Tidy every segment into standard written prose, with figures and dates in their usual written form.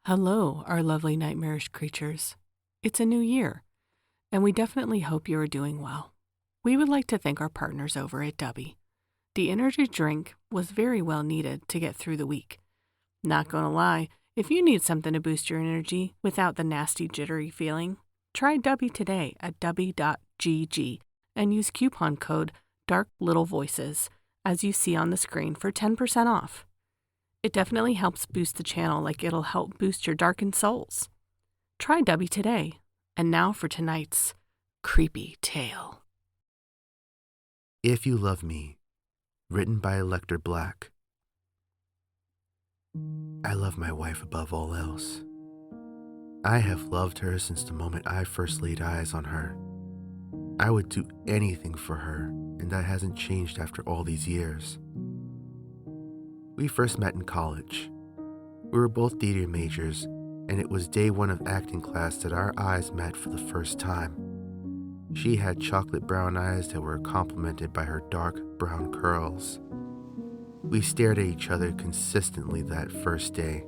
Hello, our lovely nightmarish creatures. It's a new year, and we definitely hope you are doing well. We would like to thank our partners over at Dubby. The energy drink was very well needed to get through the week. Not gonna lie, if you need something to boost your energy without the nasty jittery feeling, try Dubby today at dubby.gg and use coupon code DARKLittleVoices as you see on the screen for 10% off. It definitely helps boost the channel like it'll help boost your darkened souls. Try Dubby today. And now for tonight's creepy tale. If You Love Me, written by Elector Black. I love my wife above all else. I have loved her since the moment I first laid eyes on her. I would do anything for her, and that hasn't changed after all these years. We first met in college. We were both theater majors, and it was day one of acting class that our eyes met for the first time. She had chocolate brown eyes that were complemented by her dark brown curls. We stared at each other consistently that first day,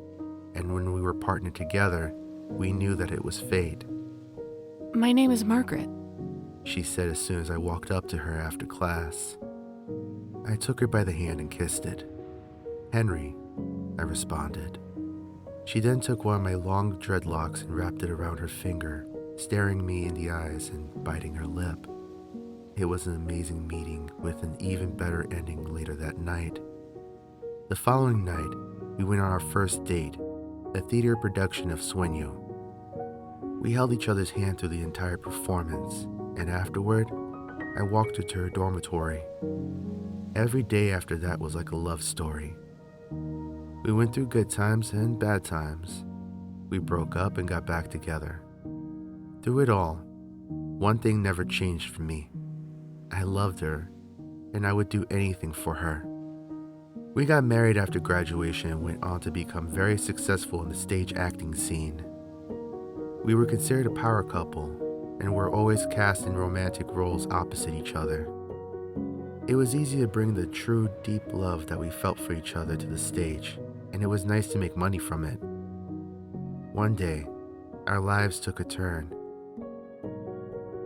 and when we were partnered together, we knew that it was fate. My name is Margaret, she said as soon as I walked up to her after class. I took her by the hand and kissed it. Henry, I responded. She then took one of my long dreadlocks and wrapped it around her finger, staring me in the eyes and biting her lip. It was an amazing meeting with an even better ending later that night. The following night, we went on our first date, a theater production of Sueño. We held each other's hand through the entire performance, and afterward, I walked her to her dormitory. Every day after that was like a love story. We went through good times and bad times. We broke up and got back together. Through it all, one thing never changed for me. I loved her, and I would do anything for her. We got married after graduation and went on to become very successful in the stage acting scene. We were considered a power couple, and were always cast in romantic roles opposite each other. It was easy to bring the true, deep love that we felt for each other to the stage, and it was nice to make money from it. One day, our lives took a turn.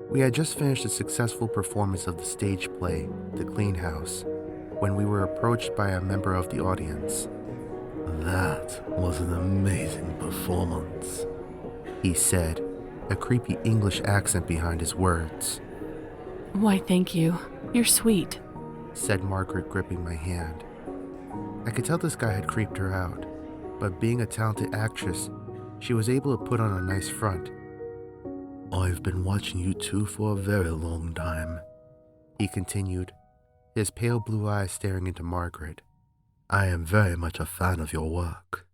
We had just finished a successful performance of the stage play, The Clean House, when we were approached by a member of the audience. "That was an amazing performance," he said, a creepy English accent behind his words. Why, thank you. You're sweet, said Margaret, gripping my hand. I could tell this guy had creeped her out, but being a talented actress, she was able to put on a nice front. "I've been watching you two for a very long time," he continued, his pale blue eyes staring into Margaret. "I am very much a fan of your work.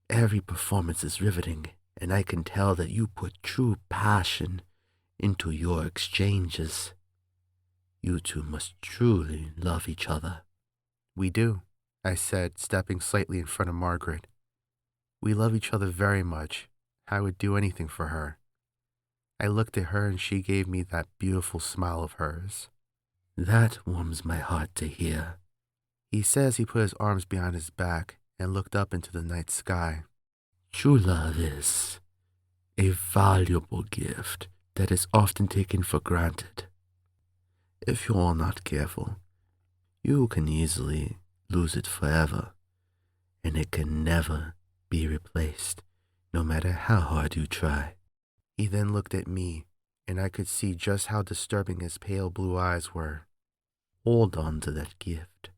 Every performance is riveting, and I can tell that you put true passion into your exchanges. You two must truly love each other." "We do," I said, stepping slightly in front of Margaret. "We love each other very much. I would do anything for her." I looked at her and she gave me that beautiful smile of hers. "That warms my heart to hear," he says. He put his arms behind his back and looked up into the night sky. "True love is a valuable gift that is often taken for granted. If you are not careful, you can easily lose it forever, and it can never be replaced, no matter how hard you try." He then looked at me, and I could see just how disturbing his pale blue eyes were. "Hold on to that gift.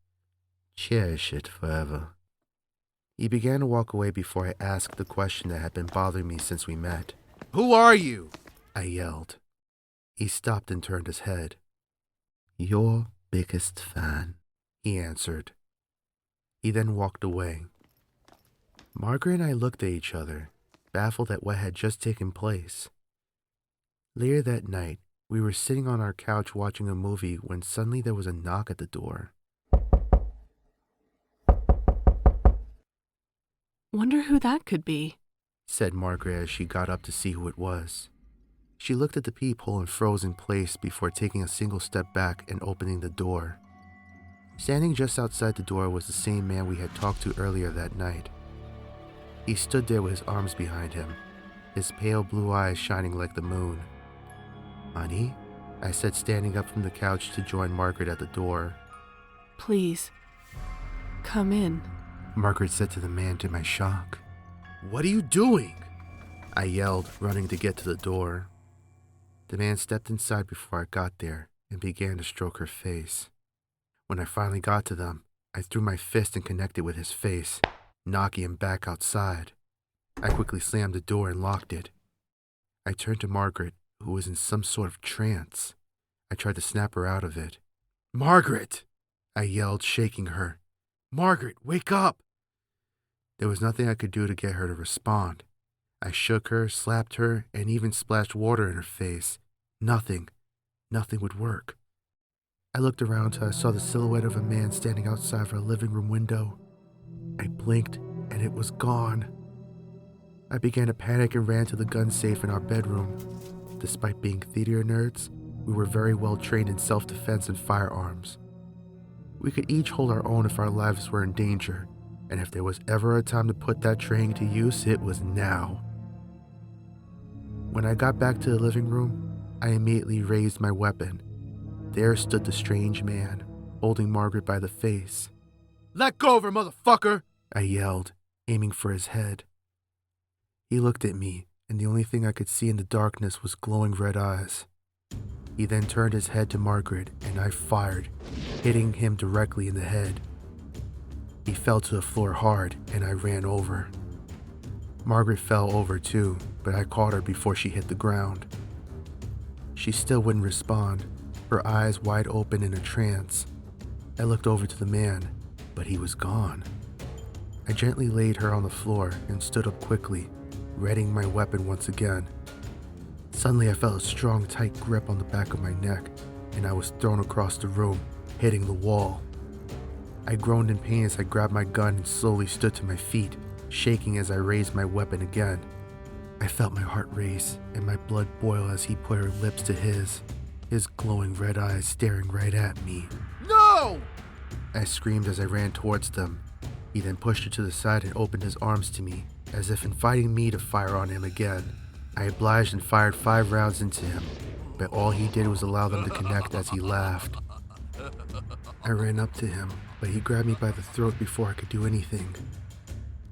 Cherish it forever." He began to walk away before I asked the question that had been bothering me since we met. "Who are you?" I yelled. He stopped and turned his head. "Your biggest fan," he answered. He then walked away. Margaret and I looked at each other, baffled at what had just taken place. Later that night, we were sitting on our couch watching a movie when suddenly there was a knock at the door. Wonder who that could be, said Margaret as she got up to see who it was. She looked at the peephole and froze in place before taking a single step back and opening the door. Standing just outside the door was the same man we had talked to earlier that night. He stood there with his arms behind him, his pale blue eyes shining like the moon. "Honey?" I said, standing up from the couch to join Margaret at the door. Please, come in. Margaret said to the man, to my shock. "What are you doing?" I yelled, running to get to the door. The man stepped inside before I got there and began to stroke her face. When I finally got to them, I threw my fist and connected with his face, knocking him back outside. I quickly slammed the door and locked it. I turned to Margaret, who was in some sort of trance. I tried to snap her out of it. "Margaret!" I yelled, shaking her. "Margaret, wake up!" There was nothing I could do to get her to respond. I shook her, slapped her, and even splashed water in her face. Nothing would work. I looked around till I saw the silhouette of a man standing outside of our living room window. I blinked, and it was gone. I began to panic and ran to the gun safe in our bedroom. Despite being theater nerds, we were very well trained in self-defense and firearms. We could each hold our own if our lives were in danger, and if there was ever a time to put that training to use, it was now. When I got back to the living room, I immediately raised my weapon. There stood the strange man, holding Margaret by the face. "Let go of her, motherfucker!" I yelled, aiming for his head. He looked at me, and the only thing I could see in the darkness was glowing red eyes. He then turned his head to Margaret, and I fired, hitting him directly in the head. He fell to the floor hard, and I ran over. Margaret fell over too, but I caught her before she hit the ground. She still wouldn't respond, her eyes wide open in a trance. I looked over to the man, but he was gone. I gently laid her on the floor and stood up quickly, readying my weapon once again. Suddenly I felt a strong, tight grip on the back of my neck, and I was thrown across the room, hitting the wall. I groaned in pain as I grabbed my gun and slowly stood to my feet, shaking as I raised my weapon again. I felt my heart race and my blood boil as he put her lips to his glowing red eyes staring right at me. "No!" I screamed as I ran towards them. He then pushed her to the side and opened his arms to me, as if inviting me to fire on him again. I obliged and fired 5 rounds into him, but all he did was allow them to connect as he laughed. I ran up to him, but he grabbed me by the throat before I could do anything.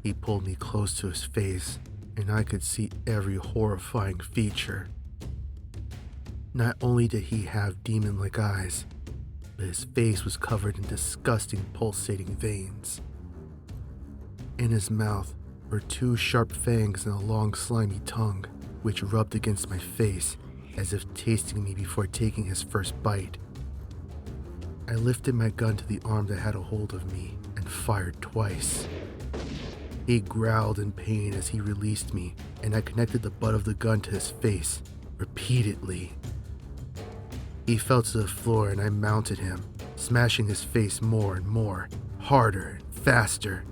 He pulled me close to his face, and I could see every horrifying feature. Not only did he have demon-like eyes, but his face was covered in disgusting pulsating veins. In his mouth were 2 sharp fangs and a long slimy tongue, which rubbed against my face as if tasting me before taking his first bite. I lifted my gun to the arm that had a hold of me and fired twice. He growled in pain as he released me, and I connected the butt of the gun to his face, repeatedly. He fell to the floor and I mounted him, smashing his face more and more, harder and faster.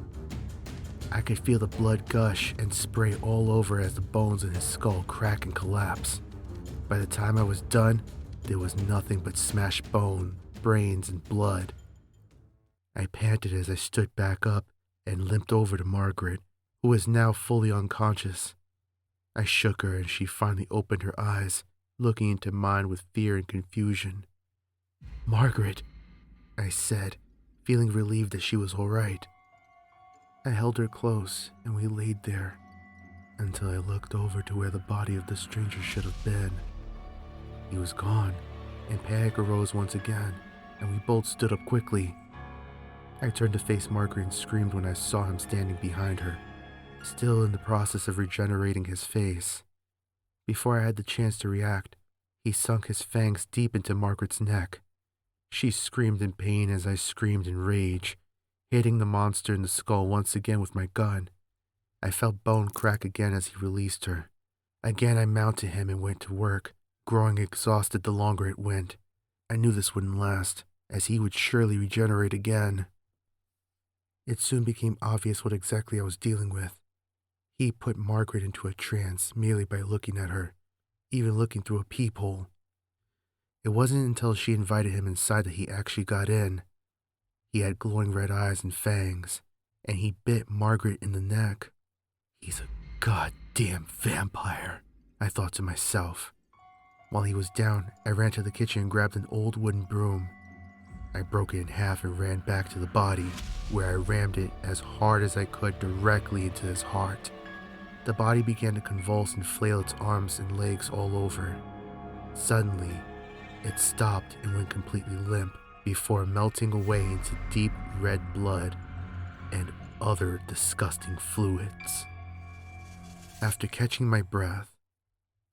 I could feel the blood gush and spray all over as the bones in his skull crack and collapse. By the time I was done, there was nothing but smashed bone, brains, and blood. I panted as I stood back up and limped over to Margaret, who was now fully unconscious. I shook her and she finally opened her eyes, looking into mine with fear and confusion. "Margaret," I said, feeling relieved that she was all right. I held her close and we laid there until I looked over to where the body of the stranger should have been. He was gone, and panic arose once again, and we both stood up quickly. I turned to face Margaret and screamed when I saw him standing behind her, still in the process of regenerating his face. Before I had the chance to react, he sunk his fangs deep into Margaret's neck. She screamed in pain as I screamed in rage, hitting the monster in the skull once again with my gun. I felt bone crack again as he released her. Again I mounted him and went to work, growing exhausted the longer it went. I knew this wouldn't last, as he would surely regenerate again. It soon became obvious what exactly I was dealing with. He put Margaret into a trance merely by looking at her, even looking through a peephole. It wasn't until she invited him inside that he actually got in. He had glowing red eyes and fangs, and he bit Margaret in the neck. Goddamn vampire, I thought to myself. While he was down, I ran to the kitchen and grabbed an old wooden broom. I broke it in half and ran back to the body, where I rammed it as hard as I could directly into his heart. The body began to convulse and flail its arms and legs all over. Suddenly, it stopped and went completely limp before melting away into deep red blood and other disgusting fluids. After catching my breath,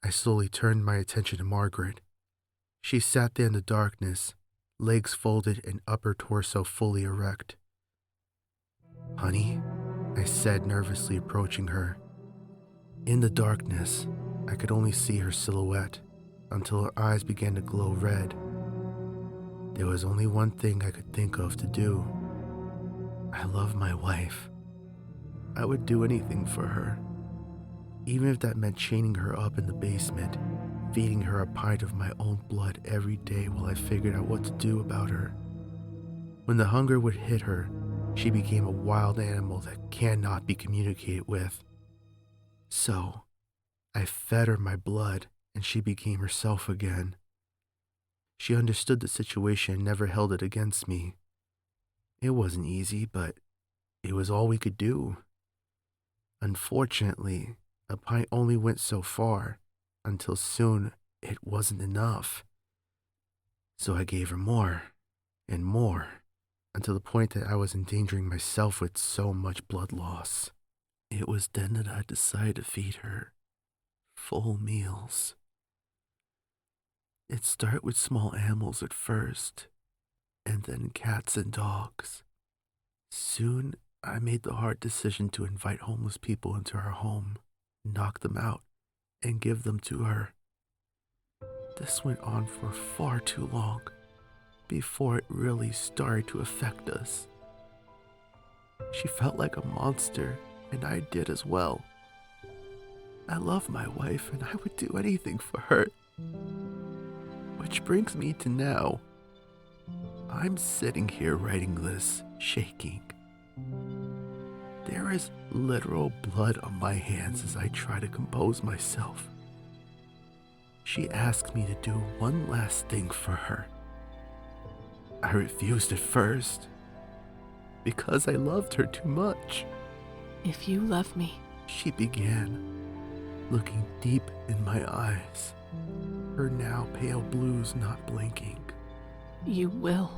I slowly turned my attention to Margaret. She sat there in the darkness, legs folded and upper torso fully erect. "Honey," I said, nervously approaching her. In the darkness, I could only see her silhouette until her eyes began to glow red. There was only one thing I could think of to do. I love my wife. I would do anything for her, even if that meant chaining her up in the basement, feeding her a pint of my own blood every day while I figured out what to do about her. When the hunger would hit her, she became a wild animal that cannot be communicated with. So, I fed her my blood and she became herself again. She understood the situation and never held it against me. It wasn't easy, but it was all we could do. Unfortunately, a pint only went so far, until soon it wasn't enough. So I gave her more and more, until the point that I was endangering myself with so much blood loss. It was then that I decided to feed her full meals. It started with small animals at first, and then cats and dogs. Soon, I made the hard decision to invite homeless people into our home, knock them out, and give them to her. This went on for far too long before it really started to affect us. She felt like a monster, and I did as well. I love my wife, and I would do anything for her. Which brings me to now. I'm sitting here writing this, shaking. There is literal blood on my hands as I try to compose myself. She asked me to do one last thing for her. I refused at first, because I loved her too much. "If you love me," she began, looking deep in my eyes, her now pale blues not blinking. "you will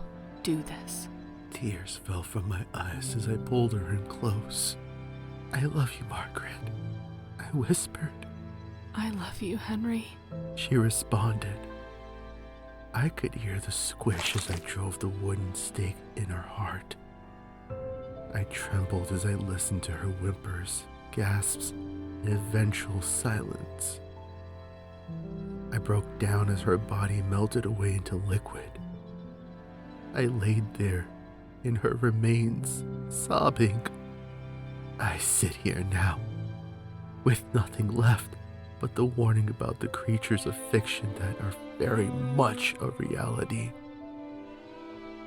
do this." Tears fell from my eyes as I pulled her in close. "I love you, Margaret," I whispered. "I love you, Henry," she responded. I could hear the squish as I drove the wooden stake in her heart. I trembled as I listened to her whimpers, gasps, and eventual silence. I broke down as her body melted away into liquid. I laid there in her remains, sobbing. I sit here now, with nothing left but the warning about the creatures of fiction that are very much a reality.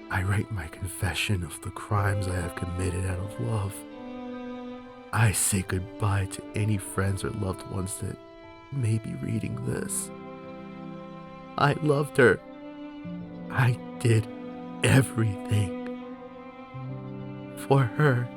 I write my confession of the crimes I have committed out of love. I say goodbye to any friends or loved ones that may be reading this. I loved her. I did everything for her.